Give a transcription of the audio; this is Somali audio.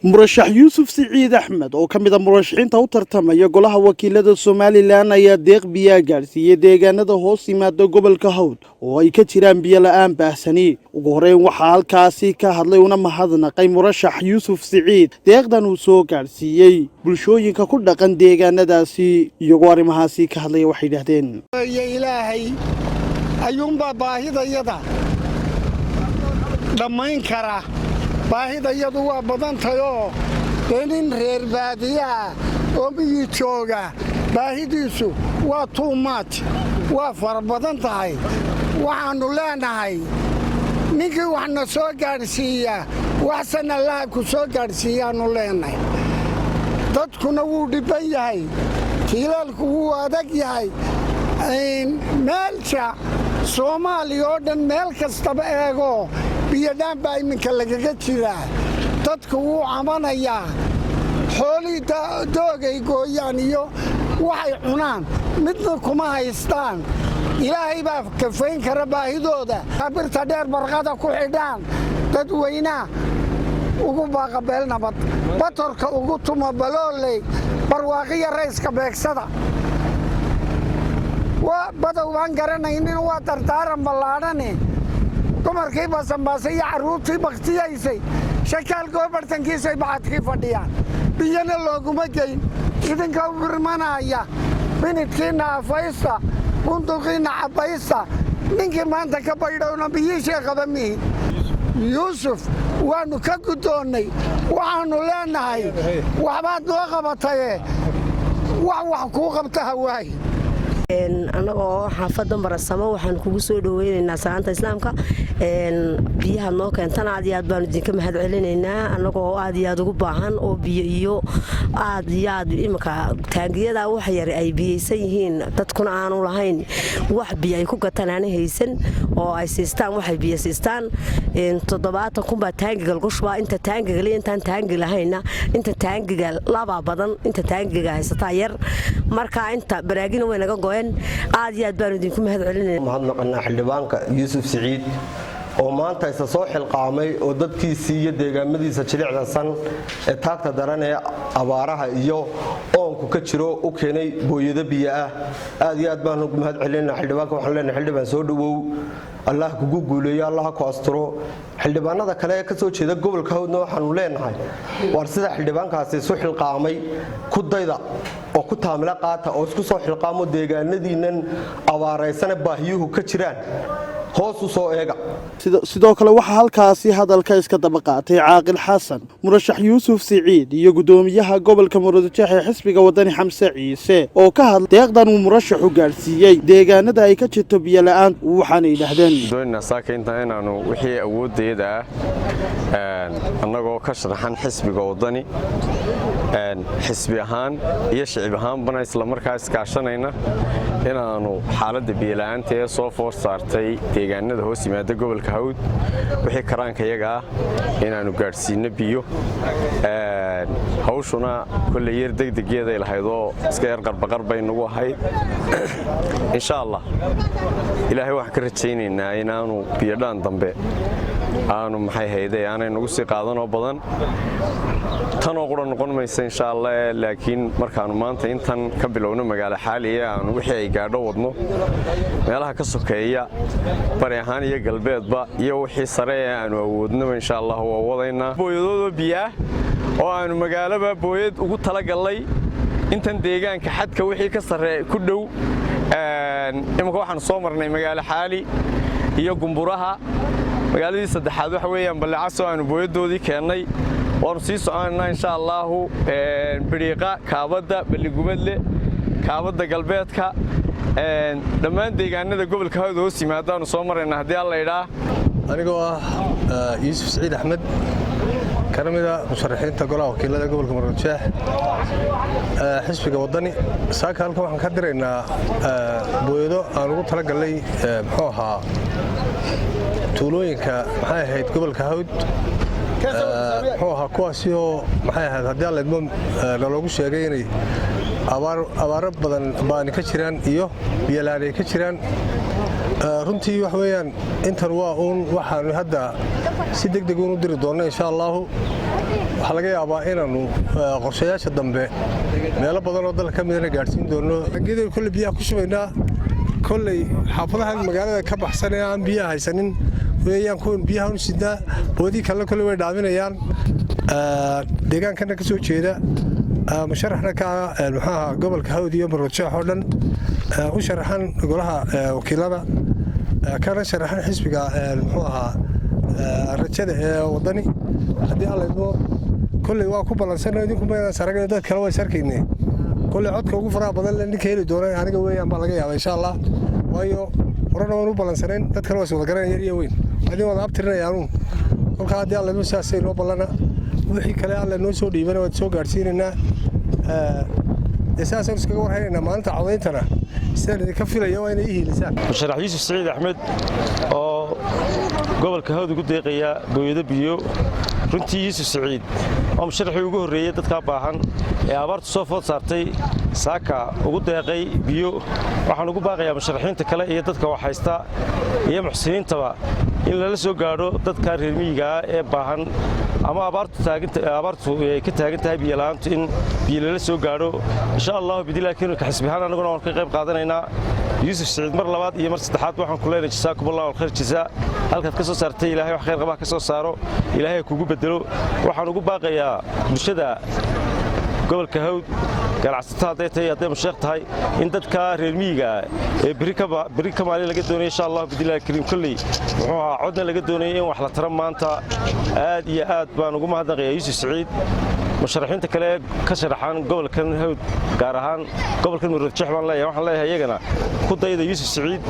murashax yuusuf siciid axmed oo ka mid ah murashaxiinta u tartamaya golaha wakiilada Somaliland ayaa deeq biyo gaarsiiyay deegaanada hoos yimaada gobolka Hawd oo ay ka jiraan biyo la'aan baahsani. ugu horeyn waxaa halkaasi ka hadlay una mahadnaqay murashax yuusuf siciid deeqdan uu soo gaarsiiyay bulshooyinka ku dhaqan deegaanadaasi. iyagoo arrimahaasi ka hadlay waxay yiraahdeen ilaahay ayuunbaa baahidayada dhammayn kara. baahidayadu waa badan tahay nin reer baadiya oo biyo jooga baahidiisu waa too much waa far badan tahay. waxaanu leenahay ninkii waxna soo gaarsiiya waxsan Allah ku soo gaarsiiyaanu leenahay. dadkuna wuu dhiban yahay, tiilalku wuu adag yahay. meelsha Soomaaliya oo dhan meel kastaba eego biyadaan baa iminka lagaga jiraa. dadku wuu amanayaa xoolida doogay gooyaan iyo waxay cunaan midna kuma haystaan. ilaahay baa kafayn kara baahidooda. birta dheer barqada ku xidhaan dadweynaha ugu baaqabeel nabad batorka ugu tuma balooley barwaaqiya rayska beegsada. waa badow baan garanaynin waa dardaaran ballaadhane dumarkii basanbaasay iyo carruurtii baktiyaysay shakaal goobartankiisay bacadkii fadhiyaan. biyana looguma geyn idinka u birmanaya binidkiinna afaysta bunduqiinna cabbaysta. ninkii maanta ka baydhowna biyiishee qaba mihi. yuusuf waannu ka guddoonnay waxaannu leenahay waxbaad noo qabataye wax kuu qabta hawaay. annagoo xaafadda Marasamo waxaan kugu soo dhaweynaynaa salaanta islaamka. biyaha noo keentan aad iyo aad baan idinka mahad celinaynaa. annagoo aad iyo aad ugu baahan oo biyo iyo aad iyo aad imika taangiyada wax yar ay biyeysan yihiin dadkuna aanu lahayn wax biyo ay ku gataan aan haysan oo ay siistaan waxay biyo siistaan. 70 kun baa taangiga lagu shubaa. inta taangiga le intaan taangi lahayna inta taangiga laba badan inta taangiga haysata yar marka inta baraagina way naga gooyeen. aad iyo aad baan idinku mahad celinaynaa. mahadnaqnaa xildhibaanka yuusuf siciid oo maanta isa soo xilqaamay oo dadkiisii iyo deegaamadiisa jilicdasan ee taagta daran ee abaaraha iyo oonku ka jiro u keenay booyada biyo ah. aad iyo aad baan ugu mahad celinaynaa xildhibaanka. waxaan leenahay xildhibaan soo dhawow, Allah kugu guuleeyo, Allah ku asturo. xildhibaanada kale ee ka soo jeeda gobolka Hawdna waxaanu leenahay war sida xildhibaankaasi soo xilqaamay ku dayda oo ku taamila qaata oo isku soo xilqaamo deegaanadiinan abaaraysan baahiyuhu ka jiraan hoos u soo eega. sidoo kale waxaa halkaasi hadalka iska daba qaatay caaqil xasan murashax yuusuf siciid iyo gudoomiyaha gobolka Murudujeex ee xisbiga wadani Xamse Ciise oo ka hadlay deeqdan uu murashaxu gaarsiiyay deegaanada ay ka jirto biyo la'aan. waxaana yiraahdeen doonina saakeynta inaanu wixii awoodeeda annagoo ka sharaxan xisbiga wadani xisbi ahaan iyo shicib ahaanbana isla markaas kaashanayna inaanu xaaladda biyo la'aanta ee soo foor saartay deegaanada hoos yimaada gobolka Hawd wixii karaanka iyaga ah inaanu gaarsiino biyo. hawshuna kulli yar degdegeeda ilahayd oo iska yar qarbaqar bay nagu ahayd. insha Allah ilaahay wax ka rajaynaynaa inaanu biyo dhaan dambe aanu maxay hayday aanay nagu sii qaadanoo badan tanoo qura noqon maysa insha Allah. laakiin markaanu maanta intan ka bilowno magaalo xaaliye aanu wixii ay gaadho wadno meelaha ka sokeeya bari ahaan iyo galbeedba iyo wixii sare ee aanu awoodno insha Allah waa wadaynaa. booyadooda biyo oo aanu magaalaba booyad ugu talagalay intan deegaanka xadka wixii ka sarreey ku dhow. imika waxaan soo marnay magaalo xaali iyo gumburaha. magaaladii saddexaad waxa weeyaan Balcaaso aanu booyadoodii keenay. waanu sii soconaynaa insha Allah. biriiqa kaabada baligubadle kaabada galbeedka dhammaan deegaanada gobolka Hawd hoos yimaadaanu soo maraynaa haddii alla yidhaa. anigoo ah yuusuf siciid axmed kana mid ah musharaxiinta golaha wakiilada gobolka Murudujeex xisbiga wadani. saaka halkan waxaan ka diraynaa booyado aan ugu talagalay muxuu ahaa tuulooyinka maxay ahayd gobolka Hawd muxuu ahaa kuwaasi oo maxay ahayd haddii alla idmo loogu sheegay inay abaaro badan baani ka jiraan iyo biyo la'aan ay ka jiraan. runtii wax weeyaan intan waa waxaanu hadda si degdeg u diri doono insha Allah waxa laga yaabaa inaanu qorshayaasha dambe meelo badan oo dalka kamid ah gaarsiin doono geedo kulli biyaha ku shubaynaa kulli xaafadaha magaalada ka baxsan ee aan biyaha haysanin weeyaan kuwan biyaha u sidaa boodi kale kulli way dhaaminayaan deegaankana ka soo jeeda musharaxna ka maxaa gobolka Hawd iyo Maroodijeex oo dhan u sharaxan golaha wakiilada kana sharaxan xisbiga muxuu ahaa rajada ee wadani hadii alla idmo kulli waa ku balansanay idinku ma saragay dad kale way sarkaynay kulli codka ugu faraha badan la ninka heli doona aniga weeyaan baa laga yaabaa insha Allah waayo horena waan u balansaneen dad kale way soo garanayaan yar iyo weyn hadii wada abtirnayaan kolka hadii alla idmo saasay loo balana wixii kale alla noo soo dhiibana wad soo gaarsiinayna اساسا iskaga warhaynaa maalinta codeyntana sidaan ka filayo waa inay hiilisaan musharax Yuusuf Saciid Axmed oo gobolka Hawd ugu deeqaya gooyada biyo runtii Yuusuf Saciid oo musharaxii ugu horeeyay dadka baahan ee abaartu soo food saartay saaka ugu deeqay biyo waxaan ugu baaqayaa musharaxiinta kale iyo dadka wax haysta iyo muxsiniintaba in la soo gaaro dadka reer miyiga ee baahan ama abaartu ka taagan tahay biyo la'aantu in biyo la soo gaaro insha Allah bidilaakiin ka xisbihaan anaguna waan ka qayb qaadanaynaa Yuusuf Saciid mar labaad iyo mar saddexaad waxaan ku leenahay jazaakumullahu khayr jazaa halkaad ka soo saartay Ilaahay wax khayr qaba ka soo saaro Ilaahay kugu bedelo waxaan ugu baaqayaa bulshada gobolka Hawd ganacsatada haday musheeq tahay in dadka reer miyiga ee bari ka maalin laga doonayo insha Allah bidilaakiin kulli wuxuu ahaa codna laga doonayo in wax la taro maanta aad iyo aad baan ugu mahadnaqayaa Yuusuf Saciid musharaxiinta kale ka sharaxan gobolkan Hawd gaar ahaan gobolkan Maroodijeex baan leeyahay waxaan leeyahay iyagana ku dayda Yuusuf Saciid